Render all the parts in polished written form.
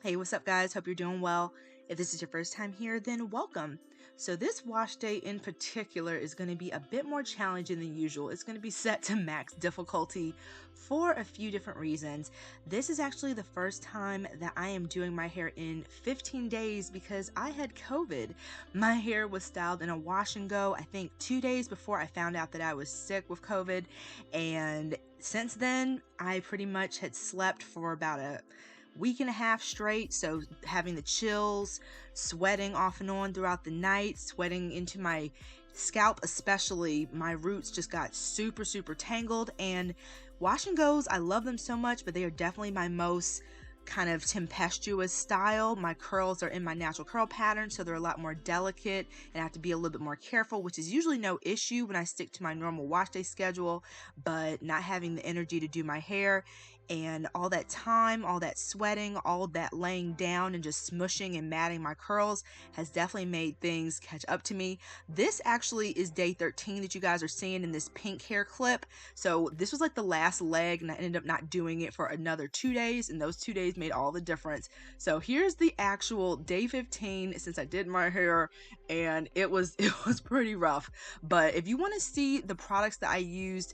Hey, what's up guys? Hope you're doing well. If this is your first time here, then welcome. So this wash day in particular is going to be a bit more challenging than usual. It's going to be set to max difficulty for a few different reasons. This is actually the first time that I am doing my hair in 15 days because I had COVID. My hair was styled in a wash and go, I think 2 days before I found out that I was sick with COVID. And since then, I pretty much had slept for about a week and a half straight, so having the chills, sweating off and on throughout the night, sweating into my scalp, especially my roots just got super tangled. And wash and goes, I love them so much, but they are definitely my most kind of tempestuous style. My curls are in my natural curl pattern, so they're a lot more delicate and I have to be a little bit more careful, which is usually no issue when I stick to my normal wash day schedule. But not having the energy to do my hair and all that time, all that sweating, all that laying down and just smushing and matting my curls has definitely made things catch up to me. This actually is day 13 that you guys are seeing in this pink hair clip. So this was like the last leg and I ended up not doing it for another 2 days, and those 2 days made all the difference. So here's the actual day 15 since I did my hair, and it was pretty rough. But if you want to see the products that I used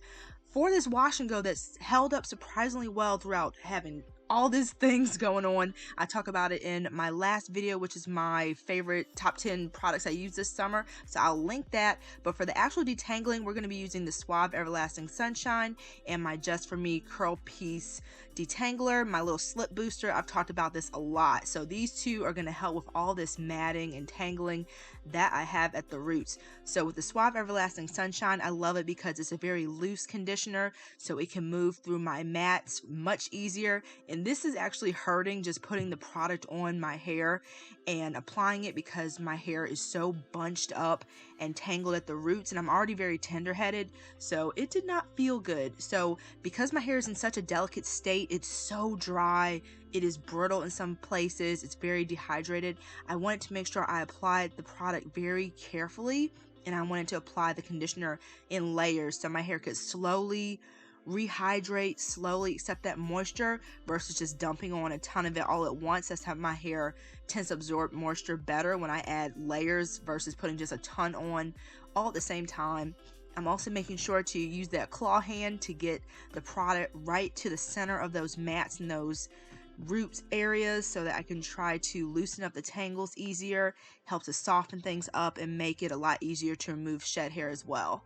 for this wash and go that's held up surprisingly well throughout having all these things going on, I talk about it in my last video, which is my favorite top 10 products I used this summer, so I'll link that. But for the actual detangling, we're going to be using the Suave Everlasting Sunshine and my Just For Me Curl Piece detangler, my little slip booster. I've talked about this a lot, so these two are going to help with all this matting and tangling that I have at the roots. So with the Suave Everlasting Sunshine, I love it because it's a very loose conditioner, so it can move through my mats much easier. And this is actually hurting just putting the product on my hair and applying it because my hair is so bunched up and tangled at the roots, and I'm already very tender-headed, so it did not feel good. So because my hair is in such a delicate state, it's so dry, it is brittle in some places, it's very dehydrated, I wanted to make sure I applied the product very carefully, and I wanted to apply the conditioner in layers so my hair could slowly rehydrate, slowly accept that moisture versus just dumping on a ton of it all at once. That's how my hair tends to absorb moisture better when I add layers versus putting just a ton on all at the same time. I'm also making sure to use that claw hand to get the product right to the center of those mats and those roots areas so that I can try to loosen up the tangles easier, help to soften things up and make it a lot easier to remove shed hair as well.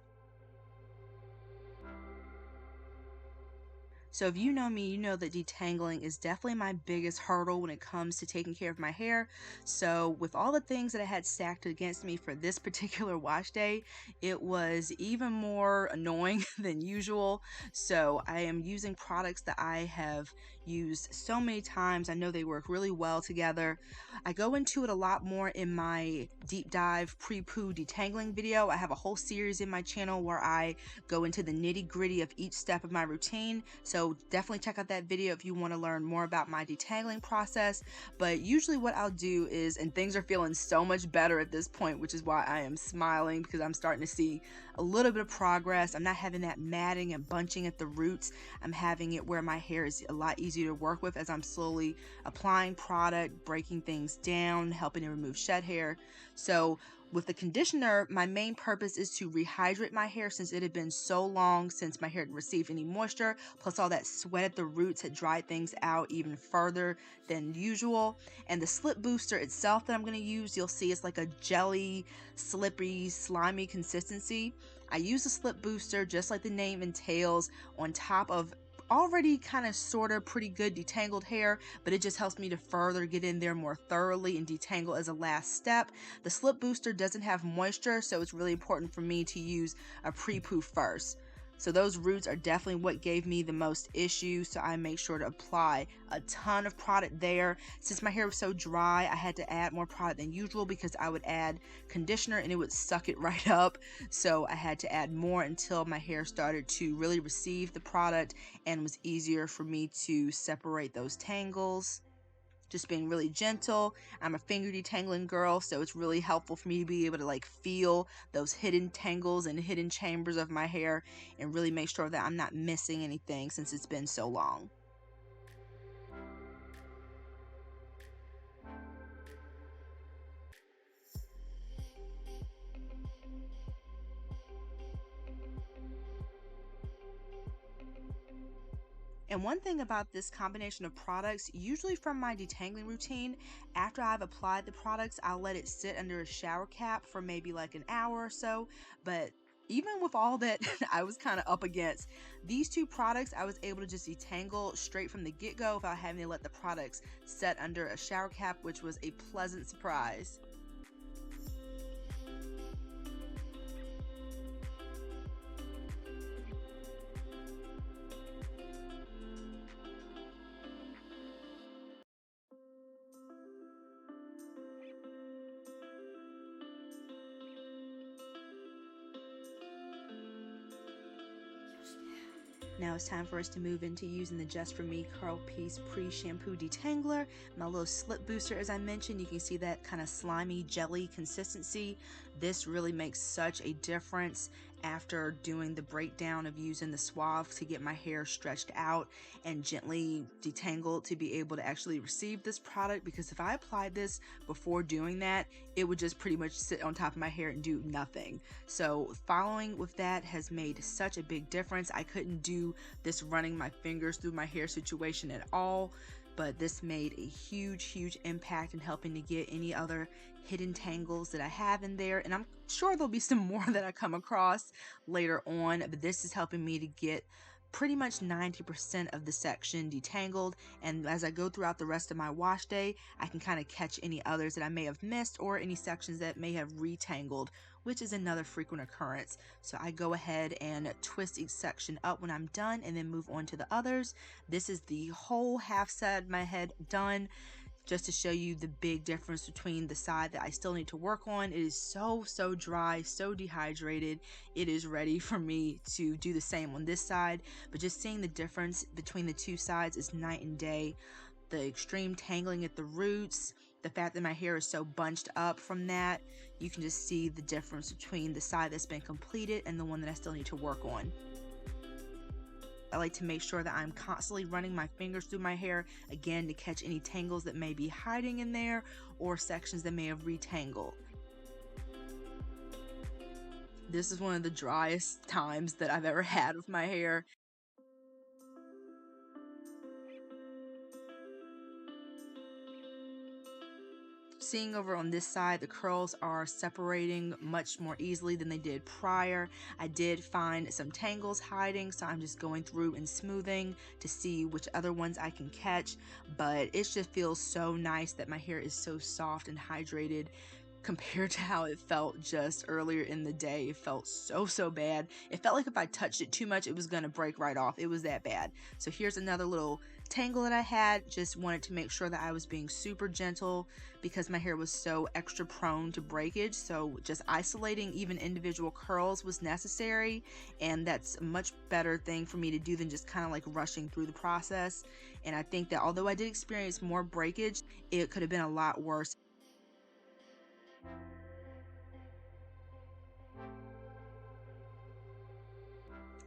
So if you know me, you know that detangling is definitely my biggest hurdle when it comes to taking care of my hair. So with all the things that I had stacked against me for this particular wash day, it was even more annoying than usual. So I am using products that I have used so many times. I know they work really well together. I go into it a lot more in my deep dive pre-poo detangling video. I have a whole series in my channel where I go into the nitty-gritty of each step of my routine. So definitely check out that video if you want to learn more about my detangling process. But usually what I'll do is, and things are feeling so much better at this point, which is why I am smiling because I'm starting to see a little bit of progress. I'm not having that matting and bunching at the roots. I'm having it where my hair is a lot easier to work with as I'm slowly applying product, breaking things down, helping to remove shed hair. So with the conditioner, my main purpose is to rehydrate my hair since it had been so long since my hair had received any moisture, plus all that sweat at the roots had dried things out even further than usual. And the slip booster itself that I'm going to use, you'll see it's like a jelly, slippery, slimy consistency. I use the slip booster just like the name entails on top of already kind of sort of pretty good detangled hair, but it just helps me to further get in there more thoroughly and detangle as a last step. The slip booster doesn't have moisture, so it's really important for me to use a pre-poo first. So those roots are definitely what gave me the most issues, so I make sure to apply a ton of product there. Since my hair was so dry, I had to add more product than usual because I would add conditioner and it would suck it right up. So I had to add more until my hair started to really receive the product and was easier for me to separate those tangles. Just being really gentle. I'm a finger detangling girl, so it's really helpful for me to be able to like feel those hidden tangles and hidden chambers of my hair and really make sure that I'm not missing anything since it's been so long. And one thing about this combination of products, usually from my detangling routine, after I've applied the products, I'll let it sit under a shower cap for maybe like an hour or so. But even with all that I was kind of up against, these two products, I was able to just detangle straight from the get-go without having to let the products set under a shower cap, which was a pleasant surprise. Now it's time for us to move into using the Just For Me Curl Piece Pre-Shampoo Detangler. My little slip booster, as I mentioned, you can see that kind of slimy jelly consistency. This really makes such a difference after doing the breakdown of using the swab to get my hair stretched out and gently detangled to be able to actually receive this product, because if I applied this before doing that, it would just pretty much sit on top of my hair and do nothing. So following with that has made such a big difference. I couldn't do this running my fingers through my hair situation at all, but this made a huge impact in helping to get any other hidden tangles that I have in there, and I'm sure there'll be some more that I come across later on, but this is helping me to get pretty much 90% of the section detangled, and as I go throughout the rest of my wash day, I can kind of catch any others that I may have missed or any sections that may have retangled, which is another frequent occurrence. So I go ahead and twist each section up when I'm done and then move on to the others. This is the whole half side of my head done, just to show you the big difference between the side that I still need to work on. It is so dry, so dehydrated. It is ready for me to do the same on this side, but just seeing the difference between the two sides is night and day. The extreme tangling at the roots, the fact that my hair is so bunched up from that, you can just see the difference between the side that's been completed and the one that I still need to work on. I like to make sure that I'm constantly running my fingers through my hair, again, to catch any tangles that may be hiding in there or sections that may have retangled. This is one of the driest times that I've ever had with my hair. Seeing over on this side, the curls are separating much more easily than they did prior. I did find some tangles hiding, so I'm just going through and smoothing to see which other ones I can catch, but it just feels so nice that my hair is so soft and hydrated compared to how it felt just earlier in the day. It felt so bad. It felt like if I touched it too much, it was gonna break right off. It was that bad. So here's another little tangle that I had. Just wanted to make sure that I was being super gentle because my hair was so extra prone to breakage. So just isolating even individual curls was necessary, and that's a much better thing for me to do than just kind of like rushing through the process. And I think that although I did experience more breakage, it could have been a lot worse.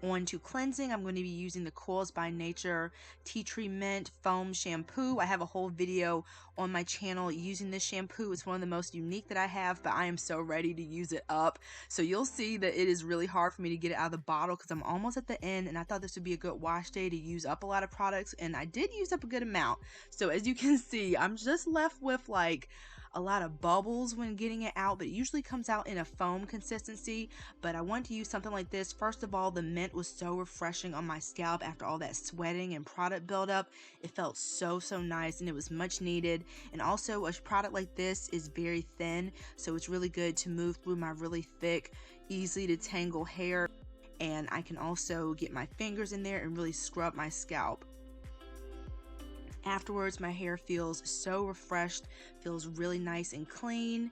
On to cleansing, I'm going to be using the Coils by Nature Tea Tree Mint Foam Shampoo. I have a whole video on my channel using this shampoo. It's one of the most unique that I have, but I am so ready to use it up. So you'll see that it is really hard for me to get it out of the bottle because I'm almost at the end, and I thought this would be a good wash day to use up a lot of products, and I did use up a good amount. So as you can see, I'm just left with like a lot of bubbles when getting it out, but it usually comes out in a foam consistency. But I wanted to use something like this. First of all, the mint was so refreshing on my scalp after all that sweating and product buildup. It felt so nice, and it was much needed. And also, a product like this is very thin, so it's really good to move through my really thick, easy to tangle hair. And I can also get my fingers in there and really scrub my scalp. Afterwards, my hair feels so refreshed, feels really nice and clean.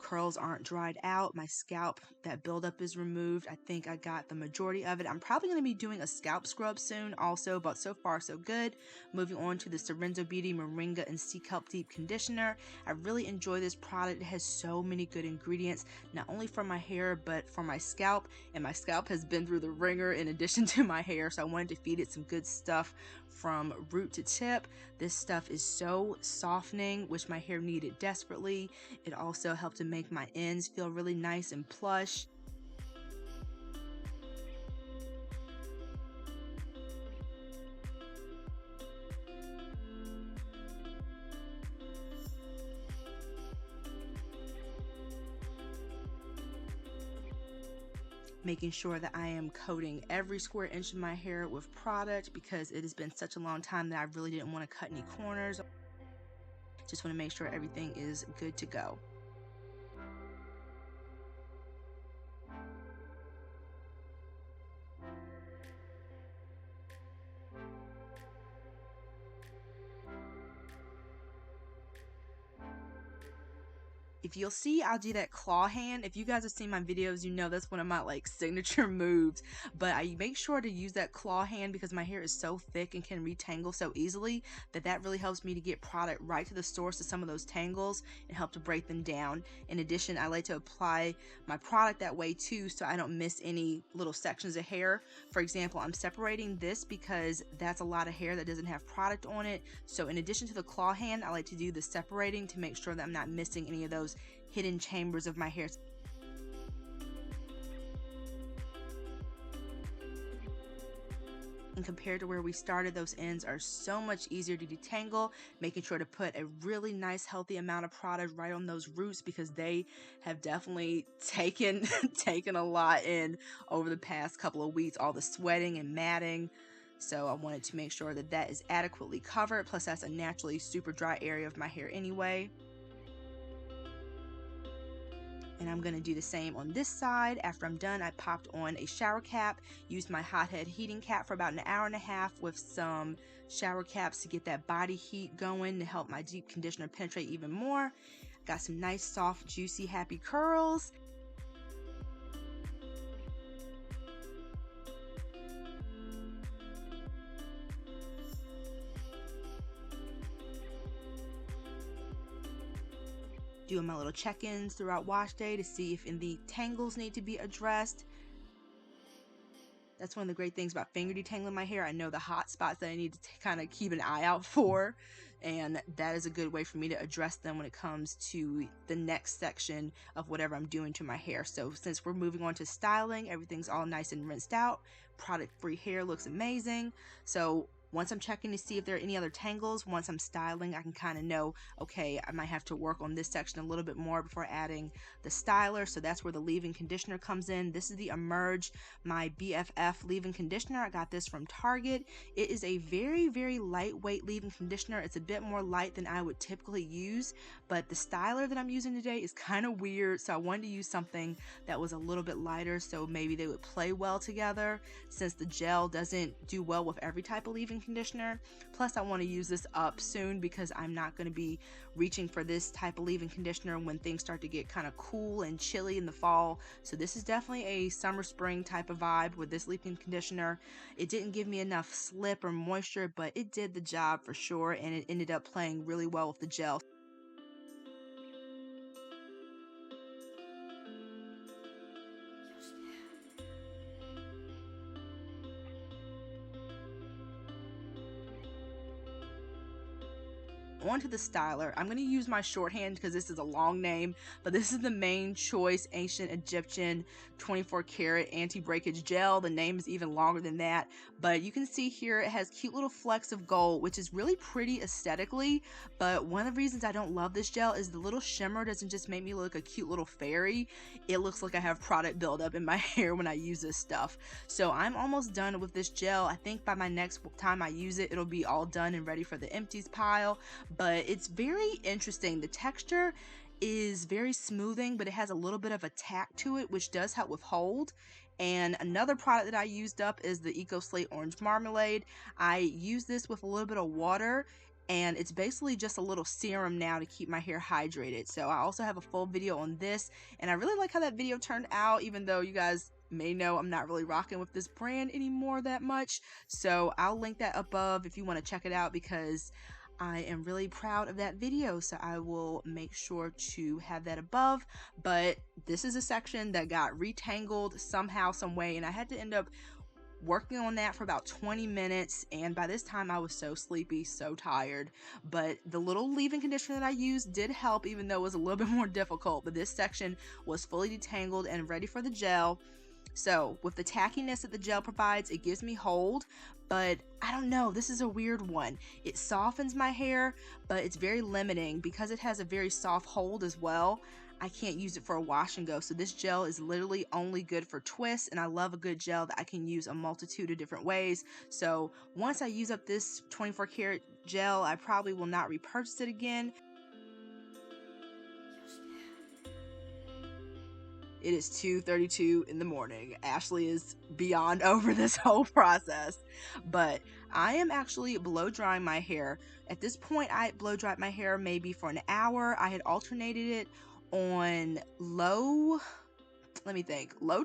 Curls aren't dried out. My scalp, that buildup is removed. I think I got the majority of it. I'm probably going to be doing a scalp scrub soon also, but so far so good. Moving on to the Sorenzo Beauty Moringa and Sea Kelp Deep Conditioner. I really enjoy this product. It has so many good ingredients, not only for my hair, but for my scalp. And my scalp has been through the ringer in addition to my hair, so I wanted to feed it some good stuff from root to tip. This stuff is so softening, which my hair needed desperately. It also helped to make my ends feel really nice and plush. making sure that I am coating every square inch of my hair with product because it has been such a long time that I really didn't want to cut any corners. Just want to make sure everything is good to go. If you'll see, I'll do that claw hand. If you guys have seen my videos, you know that's one of my like signature moves. But I make sure to use that claw hand because my hair is so thick and can retangle so easily that really helps me to get product right to the source of some of those tangles and help to break them down. In addition, I like to apply my product that way too so I don't miss any little sections of hair. For example, I'm separating this because that's a lot of hair that doesn't have product on it. So in addition to the claw hand, I like to do the separating to make sure that I'm not missing any of those hidden chambers of my hair. And compared to where we started, those ends are so much easier to detangle, making sure to put a really nice healthy amount of product right on those roots because they have definitely taken a lot in over the past couple of weeks, all the sweating and matting. So I wanted to make sure that that is adequately covered, plus that's a naturally super dry area of my hair anyway. And I'm going to do the same on this side. After I'm done, I popped on a shower cap, used my hot head heating cap for about an hour and a half with some shower caps to get that body heat going to help my deep conditioner penetrate even more. Got some nice, soft, juicy, happy curls. Doing my little check-ins throughout wash day to see if any tangles need to be addressed. That's one of the great things about finger detangling my hair. I know the hot spots that I need to kind of keep an eye out for, and that is a good way for me to address them when it comes to the next section of whatever I'm doing to my hair. So since we're moving on to styling, everything's all nice and rinsed out. Product-free hair looks amazing. So once I'm checking to see if there are any other tangles, once I'm styling, I can kind of know, okay, I might have to work on this section a little bit more before adding the styler. So that's where the leave-in conditioner comes in. This is the Emerge, my BFF leave-in conditioner. I got this from Target. It is a very, very lightweight leave-in conditioner. It's a bit more light than I would typically use, but the styler that I'm using today is kind of weird. So I wanted to use something that was a little bit lighter so maybe they would play well together since the gel doesn't do well with every type of leave-in conditioner. Plus I want to use this up soon because I'm not going to be reaching for this type of leave-in conditioner when things start to get kind of cool and chilly in the fall. So this is definitely a summer spring type of vibe with this leave-in conditioner. It didn't give me enough slip or moisture, but it did the job for sure, and it ended up playing really well with the gel. Onto the styler. I'm going to use my shorthand because this is a long name, but this is the Main Choice Ancient Egyptian 24 karat anti-breakage gel. The name is even longer than that, but you can see here it has cute little flecks of gold, which is really pretty aesthetically. But one of the reasons I don't love this gel is the little shimmer doesn't just make me look a cute little fairy. It looks like I have product buildup in my hair when I use this stuff. So I'm almost done with this gel. I think by my next time I use it, it'll be all done and ready for the empties pile. But it's very interesting. The texture is very smoothing, but it has a little bit of a tack to it, which does help with hold. And another product that I used up is the Eco Slate Orange Marmalade. I use this with a little bit of water, and it's basically just a little serum now to keep my hair hydrated. So I also have a full video on this, and I really like how that video turned out, even though you guys may know I'm not really rocking with this brand anymore that much. So I'll link that above if you want to check it out because I am really proud of that video, so I will make sure to have that above. But this is a section that got retangled somehow, some way, and I had to end up working on that for about 20 minutes, and by this time I was so sleepy, so tired. But the little leave-in conditioner that I used did help, even though it was a little bit more difficult. But this section was fully detangled and ready for the gel. So with the tackiness that the gel provides, it gives me hold, but I don't know, this is a weird one. It softens my hair, but it's very limiting because it has a very soft hold as well. I can't use it for a wash and go. So this gel is literally only good for twists, and I love a good gel that I can use a multitude of different ways. So once I use up this 24 karat gel, I probably will not repurchase it again. It is 2:32 in the morning. Ashley is beyond over this whole process, but I am actually blow drying my hair. At this point, I blow dried my hair maybe for an hour. I had alternated it on low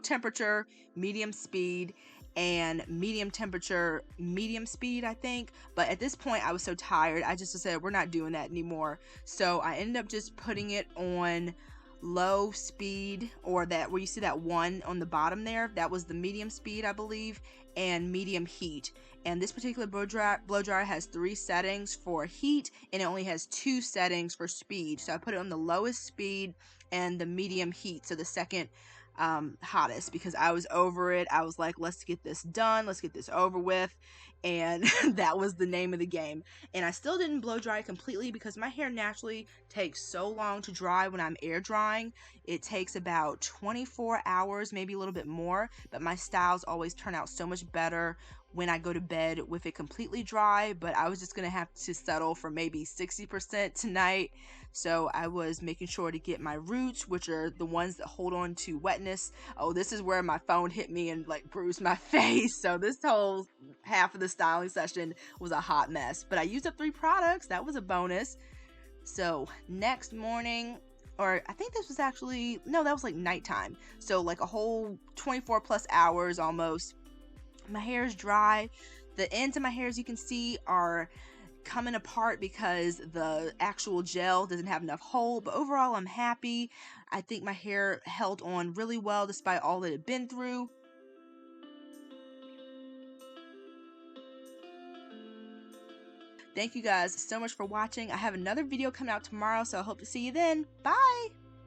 temperature, medium speed, and medium temperature, medium speed, I think. But at this point, I was so tired, I just said, we're not doing that anymore. So I ended up just putting it on low speed, or that where you see that one on the bottom there, that was the medium speed, I believe, and medium heat. And this particular blow dryer has 3 settings for heat, and it only has 2 settings for speed. So I put it on the lowest speed and the medium heat, so the second hottest, because I was over it. I was like, let's get this done, let's get this over with, and that was the name of the game. And I still didn't blow dry completely because my hair naturally takes so long to dry when I'm air drying. It takes about 24 hours, maybe a little bit more, but my styles always turn out so much better when I go to bed with it completely dry. But I was just gonna have to settle for maybe 60% tonight. So I was making sure to get my roots, which are the ones that hold on to wetness. Oh, this is where my phone hit me and like bruised my face. So this whole half of the styling session was a hot mess, but I used up 3 products. That was a bonus. So next morning, or I think this was actually, no, that was like nighttime. So like a whole 24 plus hours almost. My hair is dry. The ends of my hair, as you can see, are coming apart because the actual gel doesn't have enough hold. But overall, I'm happy. I think my hair held on really well despite all that it had been through. Thank you guys so much for watching. I have another video coming out tomorrow, so I hope to see you then. Bye!